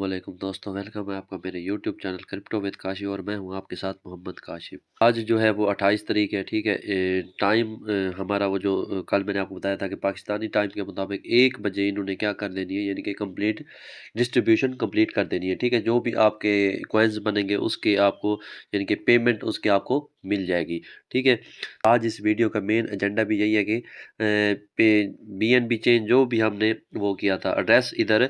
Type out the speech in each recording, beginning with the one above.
अस्सलामुअलैकुम दोस्तों, वेलकम है आपका मेरे YouTube channel crypto with Kashi और मैं हूं आपके साथ मोहम्मद काशिफ। आज जो है वो 28 तारीख है, ठीक है। टाइम हमारा वो जो कल मैंने आपको बताया था कि पाकिस्तानी टाइम के मुताबिक 1 बजे इन्होंने क्या कर देनी है, यानी कि कंप्लीट डिस्ट्रीब्यूशन कंप्लीट कर देनी है, ठीक है। जो भी आपके कॉइन्स बनेंगे उसके आपको यानी कि पेमेंट उसके आपको मिल जाएगी, ठीक है। आज इस वीडियो का मेन एजेंडा भी यही है कि BNB चेन जो भी हमने वो किया था एड्रेस इधर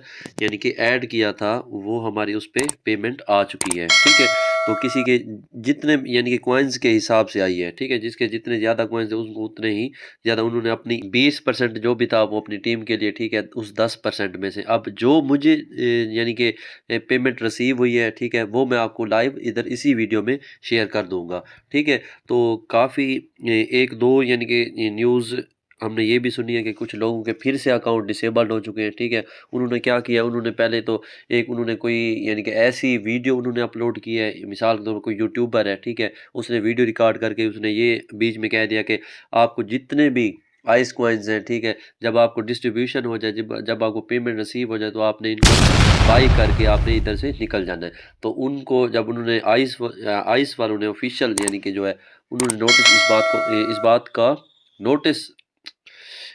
यानी कि ऐड किया था, वो हमारी उस पे पेमेंट आ चुकी है, ठीक है। तो किसी के जितने यानी कि कॉइन्स के हिसाब से आई है, ठीक है। जिसके जितने ज़्यादा कॉइन्स थे उसको उतने ही ज़्यादा उन्होंने अपनी 20% जो भी था वो अपनी टीम के लिए, ठीक है। उस 10% में से अब जो मुझे यानी कि पेमेंट रिसीव हुई है, ठीक है, वो मैं आपको लाइव इधर इसी वीडियो में शेयर कर दूंगा, ठीक है। तो काफ़ी एक दो यानी कि न्यूज़ हमने ये भी सुनी है कि कुछ लोगों के फिर से अकाउंट डिसेबल्ड हो चुके हैं, ठीक है। उन्होंने क्या किया, उन्होंने पहले तो एक उन्होंने कोई यानी कि ऐसी वीडियो उन्होंने अपलोड की है, मिसाल के तौर पर कोई यूट्यूबर है, ठीक है। उसने वीडियो रिकॉर्ड करके उसने ये बीच में कह दिया कि आपको जितने भी आइस कॉइन्स हैं, ठीक है, जब आपको डिस्ट्रीब्यूशन हो जाए, जब आपको पेमेंट रिसीव हो जाए तो आपने इनको बाई करके आपने इधर से निकल जाना है। तो उनको जब उन्होंने आइस वालों ने ऑफिशियल यानी कि जो है उन्होंने नोटिस इस बात का नोटिस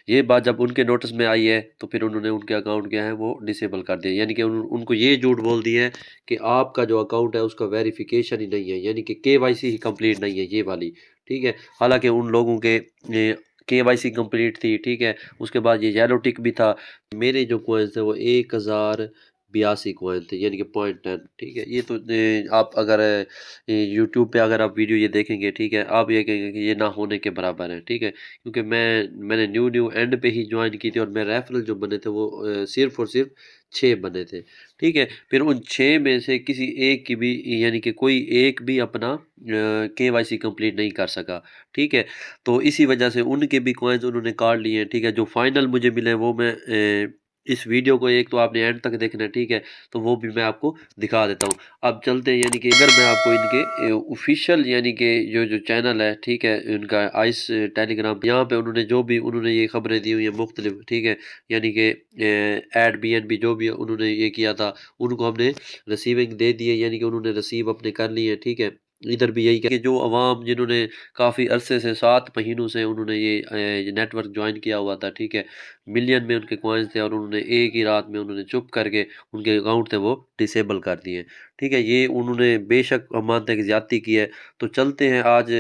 ये बात जब उनके नोटिस में आई है तो फिर उन्होंने उनके अकाउंट क्या है वो डिसेबल कर दिया, यानी कि उनको ये झूठ बोल दिया है कि आपका जो अकाउंट है उसका वेरिफिकेशन ही नहीं है, यानी कि KYC ही कंप्लीट नहीं है ये वाली, ठीक है। हालांकि उन लोगों के KYC कंप्लीट थी, ठीक है। उसके बाद ये येलो टिक भी था। मेरे जो कॉइन्स थे वो 1082 कॉइन थे, यानी कि 0.10, ठीक है। ये तो आप अगर यूट्यूब पे अगर आप वीडियो ये देखेंगे, ठीक है, आप ये कहेंगे कि ये ना होने के बराबर है, ठीक है। क्योंकि मैंने न्यू एंड पे ही ज्वाइन की थी और मेरे रेफरल जो बने थे वो सिर्फ और सिर्फ 6 बने थे, ठीक है। फिर उन 6 में से किसी एक की भी यानी कि कोई एक भी अपना KYC कंप्लीट नहीं कर सका, ठीक है। तो इसी वजह से उनके भी कॉइन्स उन्होंने काट लिए हैं, ठीक है। जो फाइनल मुझे मिले वो मैं इस वीडियो को एक तो आपने एंड तक देखना है, ठीक है। तो वो भी मैं आपको दिखा देता हूँ। अब चलते हैं, यानी कि अगर मैं आपको इनके ऑफिशियल यानी कि जो चैनल है, ठीक है, इनका आइस टेलीग्राम, यहाँ पे उन्होंने जो भी उन्होंने ये खबरें दी हुई हैं मुख्तलिफ, ठीक है, यानी कि एड BNB जो भी उन्होंने ये किया था उनको हमने रिसीविंग दे दी है, यानी कि उन्होंने रिसीव अपने कर लिए हैं, ठीक है। इधर भी यही कि जो अवाम जिन्होंने काफ़ी अरसे से 7 महीनों से उन्होंने ये नेटवर्क ज्वाइन किया हुआ था, ठीक है, मिलियन में उनके कॉइन्स थे और उन्होंने एक ही रात में उन्होंने चुप करके उनके अकाउंट थे वो डिसेबल कर दिए, ठीक है। ये उन्होंने बेशक हम मानते हैं कि ज़्यादती की है। तो चलते हैं आज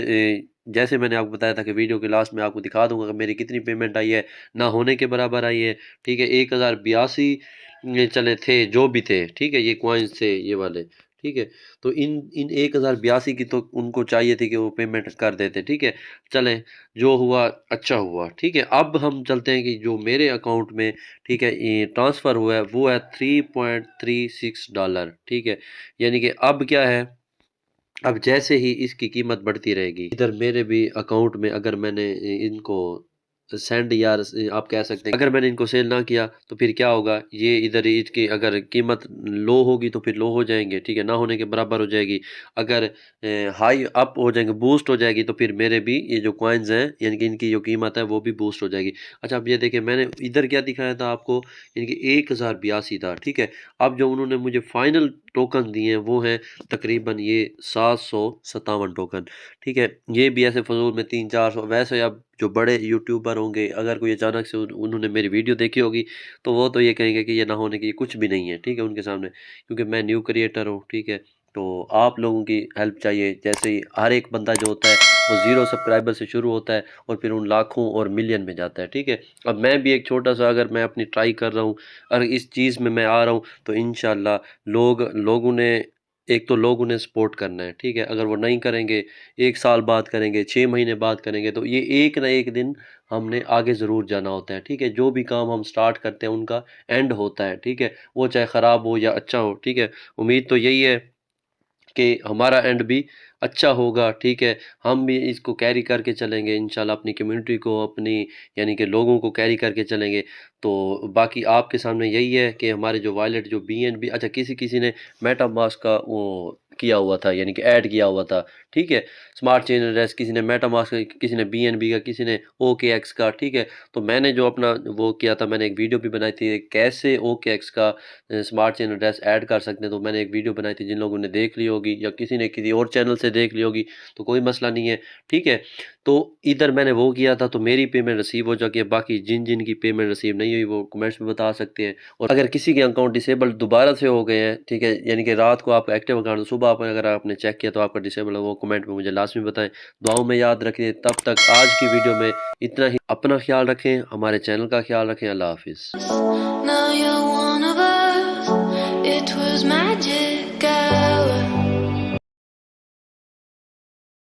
जैसे मैंने आपको बताया था कि वीडियो के लास्ट में आपको दिखा दूंगा कि मेरी कितनी पेमेंट आई है, ना होने के बराबर आई है, ठीक है। 1082 चले थे जो भी थे, ठीक है, ये कॉइन्स थे ये वाले, ठीक है। तो इन इन 1082 की तो उनको चाहिए थी कि वो पेमेंट कर देते, ठीक है। चलें, जो हुआ अच्छा हुआ, ठीक है। अब हम चलते हैं कि जो मेरे अकाउंट में, ठीक है, ये ट्रांसफ़र हुआ है वो है $3.36, ठीक है। यानी कि अब क्या है, अब जैसे ही इसकी कीमत बढ़ती रहेगी, इधर मेरे भी अकाउंट में अगर मैंने इनको सेंड या आप कह सकते हैं अगर मैंने इनको सेल ना किया तो फिर क्या होगा, ये इधर इसकी अगर कीमत लो होगी तो फिर लो हो जाएंगे, ठीक है, ना होने के बराबर हो जाएगी। अगर हाई अप हो जाएंगे, बूस्ट हो जाएगी, तो फिर मेरे भी ये जो कॉइन्स हैं यानी कि इनकी जो कीमत है वो भी बूस्ट हो जाएगी। अच्छा, अब ये देखिए मैंने इधर क्या दिखाया था आपको, यानी कि 1082 था, ठीक है। अब जो उन्होंने मुझे फाइनल टोकन दिए हैं वो हैं तकरीबन ये 757 टोकन, ठीक है। ये भी ऐसे फजूल में 300-400, वैसे अब जो बड़े यूट्यूबर होंगे अगर कोई अचानक से उन्होंने मेरी वीडियो देखी होगी तो वो तो ये कहेंगे कि ये ना होने की कुछ भी नहीं है, ठीक है, उनके सामने, क्योंकि मैं न्यू क्रिएटर हूँ, ठीक है। तो आप लोगों की हेल्प चाहिए, जैसे ही हर एक बंदा जो होता है वो 0 सब्सक्राइबर से शुरू होता है और फिर उन लाखों और मिलियन में जाता है, ठीक है। अब मैं भी एक छोटा सा अगर मैं अपनी ट्राई कर रहा हूँ और इस चीज़ में मैं आ रहा हूँ तो इंशाल्लाह लोगों ने एक तो लोग उन्हें सपोर्ट करना है, ठीक है। अगर वो नहीं करेंगे, 1 साल बाद करेंगे, 6 महीने बाद करेंगे, तो ये एक ना एक दिन हमने आगे ज़रूर जाना होता है, ठीक है। जो भी काम हम स्टार्ट करते हैं उनका एंड होता है, ठीक है, वो चाहे ख़राब हो या अच्छा हो, ठीक है। उम्मीद तो यही है कि हमारा एंड भी अच्छा होगा, ठीक है। हम भी इसको कैरी करके चलेंगे इंशाल्लाह, अपनी कम्युनिटी को, अपनी यानी कि लोगों को कैरी करके चलेंगे। तो बाकी आपके सामने यही है कि हमारे जो वॉलेट जो BNB, अच्छा किसी किसी ने मेटामास्क का वो किया हुआ था, यानी कि ऐड किया हुआ था, ठीक है। स्मार्ट चेन एड्रेस किसी ने मेटामास्क का, किसी ने बीएनबी का, किसी ने OKX का, ठीक है। तो मैंने जो अपना वो किया था, मैंने एक वीडियो भी बनाई थी कैसे OKX का स्मार्ट चेन एड्रेस ऐड कर सकते हैं। तो मैंने एक वीडियो बनाई थी, जिन लोगों ने देख ली होगी या किसी ने किसी और चैनल से देख ली होगी तो कोई मसला नहीं है, ठीक है। तो इधर मैंने वो किया था, तो मेरी पेमेंट रिसीव हो चुकी है। बाकी जिन जिन की पेमेंट रिसीव नहीं हुई वो कमेंट्स में बता सकते हैं। और अगर किसी के अकाउंट डिसेबल दोबारा से हो गए हैं, ठीक है, यानी कि रात को आपका एक्टिव अकाउंट, सुबह आप अगर आपने चेक किया तो आपका डिसेबल है, वो कमेंट में मुझे लाजमी बताएं। दुआओं में याद रखें। तब तक आज की वीडियो में इतना ही। अपना ख्याल रखें, हमारे चैनल का ख्याल रखें। अल्लाह हाफिज़।